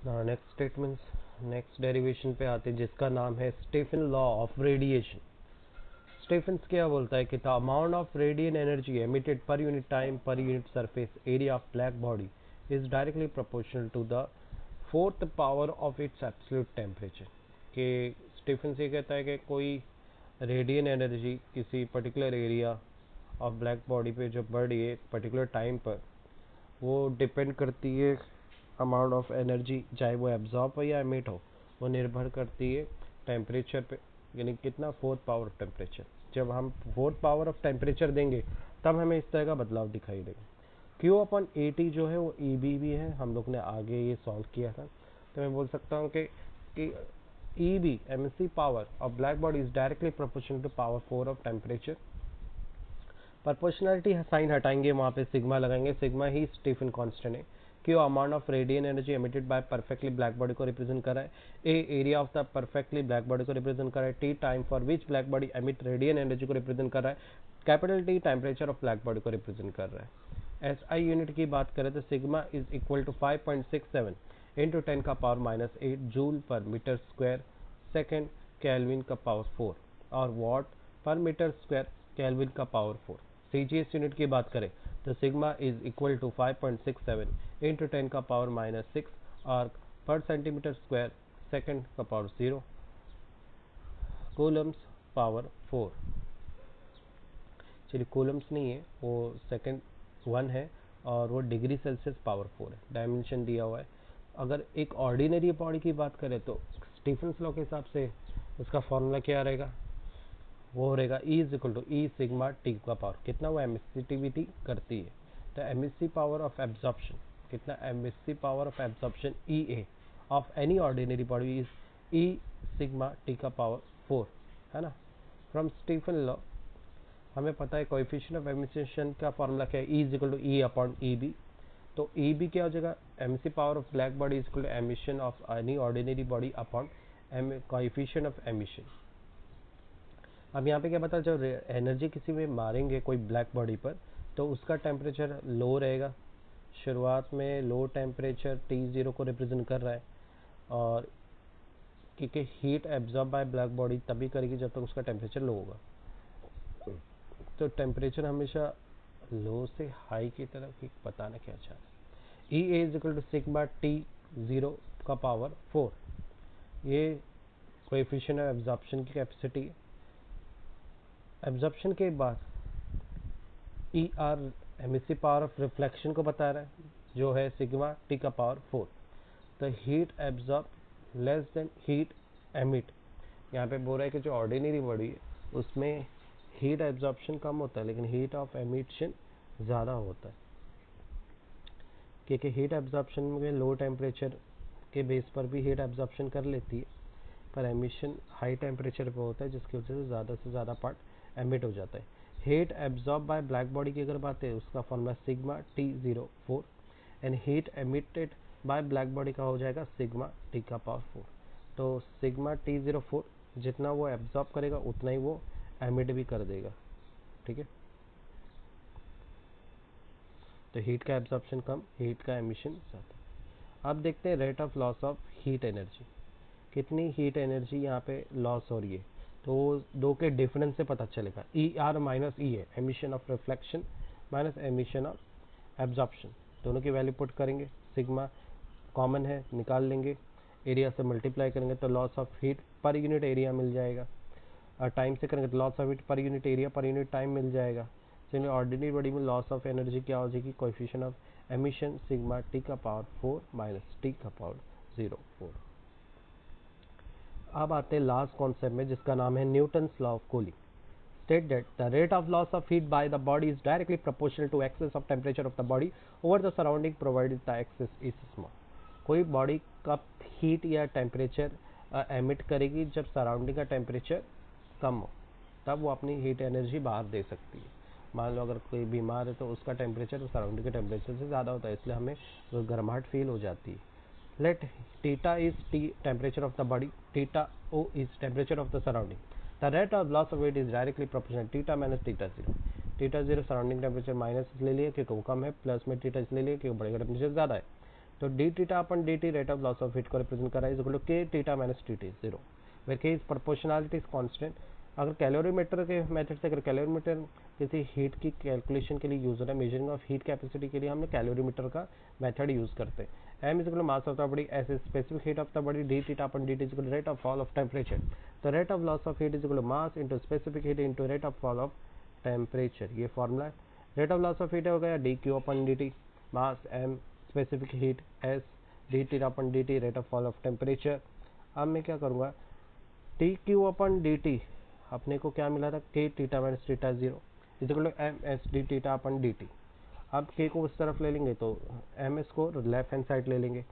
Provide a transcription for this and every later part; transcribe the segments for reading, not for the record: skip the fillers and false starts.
Next statements next derivation पे आते हैं जिसका नाम है Stefan law of radiation. Stefan's क्या बोलता है कि the amount of radiant energy emitted per unit time per unit surface area of black body is directly proportional to the fourth power of its absolute temperature. कि Stefan's ये कहता है कि कोई रेडिएंट एनर्जी किसी particular area of black body पे जो बढ़ रही है पर्टिकुलर टाइम पर, वो डिपेंड करती है अमाउंट ऑफ एनर्जी, चाहे वो एब्जॉर्ब हो या एमिट हो, वो निर्भर करती है टेम्परेचर पे, यानी कितना फोर्थ पावर ऑफ टेम्परेचर। जब हम फोर्थ पावर ऑफ टेम्परेचर देंगे तब हमें इस तरह का बदलाव दिखाई देगा। क्यू अपन ए टी जो है वो ई बी भी है, हम लोग ने आगे ये सॉल्व किया था। तो मैं बोल सकता हूँ कि E B M S C power of black body is directly proportional to power 4 of temperature. Proportionality sign हटाएंगे, वहाँ पे सिग्मा लगाएंगे, सिग्मा ही स्टीफन कांस्टेंट है। Q amount of radiant energy emitted by perfectly black body को represent कर रहा है। A area of the perfectly black body को रिप्रेजेंट कर रहा है। T time for which black body emit radiant energy को रिप्रेजेंट कर रहा है। Capital T temperature of black body को रिप्रेजेंट कर रहा है। एस आई यूनिट की बात करें तो sigma is equal to 5.67 into 10 का power -8 joule per metre square second kelvin का पावर 4 और watt per metre square kelvin का पावर 4। सीजीएस यूनिट की बात करें तो sigma is equal to 5.67 into 10 का पावर -6 और पर सेंटीमीटर स्क्वायर सेकेंड का पावर 0 कूलम्स पावर 4। चलिए कूलम्स नहीं है, वो सेकेंड 1 है और वो डिग्री सेल्सियस पावर 4 है। डायमेंशन दिया हुआ है। अगर एक ऑर्डिनरी बॉडी की बात करें तो स्टीफन्स लॉ के हिसाब से उसका फॉर्मूला क्या रहेगा, वो रहेगा E is equal to e sigma T का पावर, कितना वो एमिसिटिविटी करती है। तो एमिसी पावर ऑफ एब्जॉर्प्शन, कितना emissive power of absorption E A of any ordinary body is E sigma T का पावर 4, है ना। फ्रॉम स्टीफन लॉ हमें पता है कोएफिशिएंट ऑफ एमिशन का फॉर्मूला क्या है, E is equal to E upon E B. तो ई बी क्या हो जाएगा, emissive power of black body is equal to emission of any ordinary body upon coefficient of emission. अब यहाँ पे क्या पता, जब एनर्जी किसी में मारेंगे कोई ब्लैक बॉडी पर तो उसका टेम्परेचर लो रहेगा। शुरुआत में लो टेम्परेचर T0 को रिप्रेजेंट कर रहा है, और क्योंकि heat absorb by black body तभी करेगी जब तक उसका टेम्परेचर लो होगा। तो टेम्परेचर हमेशा लो से हाई की तरफ ही बताना क्या चाह रहा है। E A is equal to sigma T0 का पावर 4, ये कोएफिशिएंट ऑफ एब्जॉर्प्शन की कैपेसिटी है। एब्जॉर्प्शन के बाद E R emissive power of reflection को बता रहा है, जो है सिग्मा टी का पावर 4। तो heat absorb less than heat emit, यहाँ पे बोल रहा है कि जो ऑर्डिनरी बॉडी है उसमें हीट एब्जॉर्प्शन कम होता है लेकिन हीट ऑफ एमिशन ज़्यादा होता है, क्योंकि हीट एब्जॉर्प्शन में लो टेम्परेचर के बेस पर भी हीट एब्जॉर्प्शन कर लेती है, पर एमिशन हाई टेम्परेचर पे होता है जिसकी वजह से ज़्यादा पार्ट एमिट हो जाता है। Heat absorb by black body की अगर बात है उसका formula sigma T04 and heat emitted by black body का हो जाएगा सिग्मा टी का पावर 4। तो सिग्मा T04 जितना वो एब्जॉर्ब करेगा उतना ही वो एमिट भी कर देगा, ठीक है। तो हीट का एब्जॉर्प्शन कम, हीट का एमिशन ज़्यादा। अब देखते हैं rate of loss of heat energy, कितनी हीट एनर्जी यहाँ पे लॉस हो रही है। तो दो के डिफरेंस से पता चलेगा, ई आर माइनस ई है emission of reflection minus emission of absorption, दोनों की वैल्यू पुट करेंगे, सिग्मा कॉमन है निकाल लेंगे, एरिया से मल्टीप्लाई करेंगे तो loss of heat per unit area मिल जाएगा, और टाइम से करेंगे तो loss of heat per unit area per unit time मिल जाएगा। तो ऑर्डिनरी बॉडी में लॉस ऑफ एनर्जी क्या हो जाएगी, coefficient of emission sigma T का पावर 4 माइनस टी का पावर 0.4। अब आते हैं लास्ट कॉन्सेप्ट में जिसका नाम है Newton's law of cooling. State that the rate of loss of heat by the body is directly proportional to excess of temperature of the body over the surrounding provided the excess is small. कोई body का heat या temperature emit करेगी जब surrounding का temperature कम हो, तब वो अपनी हीट एनर्जी बाहर दे सकती है। मान लो अगर कोई बीमार है तो उसका टेम्परेचर सराउंडिंग के टेम्परेचर से ज़्यादा होता है, इसलिए हमें गर्माहट फील हो जाती है। Let theta is T temperature of the body, theta O is temperature of the surrounding. The rate of loss of heat is directly proportional theta minus theta 0. theta 0 surrounding temperature minus ले लिए क्योंकि वो कम है, plus में theta इसलिए लिए क्योंकि बड़े का टेम्परेचर ज़्यादा है। तो D theta upon D T rate of loss of heat को रिप्रेजेंट कर रहा है is equal to K theta minus T T zero, where K is proportionality is constant. अगर कैलोरीमीटर के मेथड से, अगर कैलोरीमीटर किसी हीट की कैलकुलेशन के लिए यूज हो रहा है, मेजरिंग ऑफ हीट कैपेसिटी के लिए हमने कैलोरीमीटर का मेथड यूज करते हैं। M is equal to mass of the body, S specific heat of the body D theta upon D T is equal to rate of fall of temperature. तो rate of loss of heat is equal to mass into specific heat into rate of fall of temperature, ये formula है। Rate of loss of heat हो गया D Q upon D T, mass M, specific heat S, D T upon D T, rate of fall of temperature. अब मैं क्या करूँगा, T Q upon D T अपने को क्या मिला था, K theta minus theta zero is equal to M S D theta upon D T. अब के को उस तरफ ले लेंगे तो एम एस को लेफ्ट हैंड साइड ले लेंगे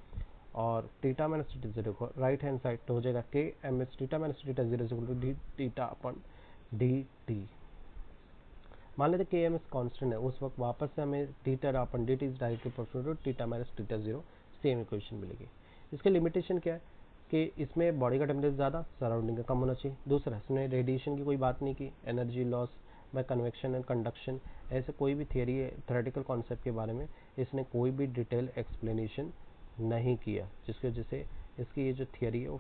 और थीटा माइनस थीटा जीरो को राइट हैंड साइड, तो हो जाएगा K M S theta minus theta zero is equal to D theta upon D T. मान लेते के एम एस कॉन्स्टेंट है, उस वक्त वापस से हमें theta upon D T is directly proportional to theta minus theta zero, same equation मिलेगी। इसके लिमिटेशन क्या है कि इसमें बॉडी का टेम्परेचर ज़्यादा, सराउंडिंग का कम होना चाहिए। दूसरा, इसमें रेडिएशन की कोई बात नहीं की, energy loss by convection and conduction, ऐसे कोई भी थियरी थ्योरेटिकल कॉन्सेप्ट के बारे में इसने कोई भी डिटेल एक्सप्लेनेशन नहीं किया, जिसकी वजह से इसकी ये जो थियरी है वो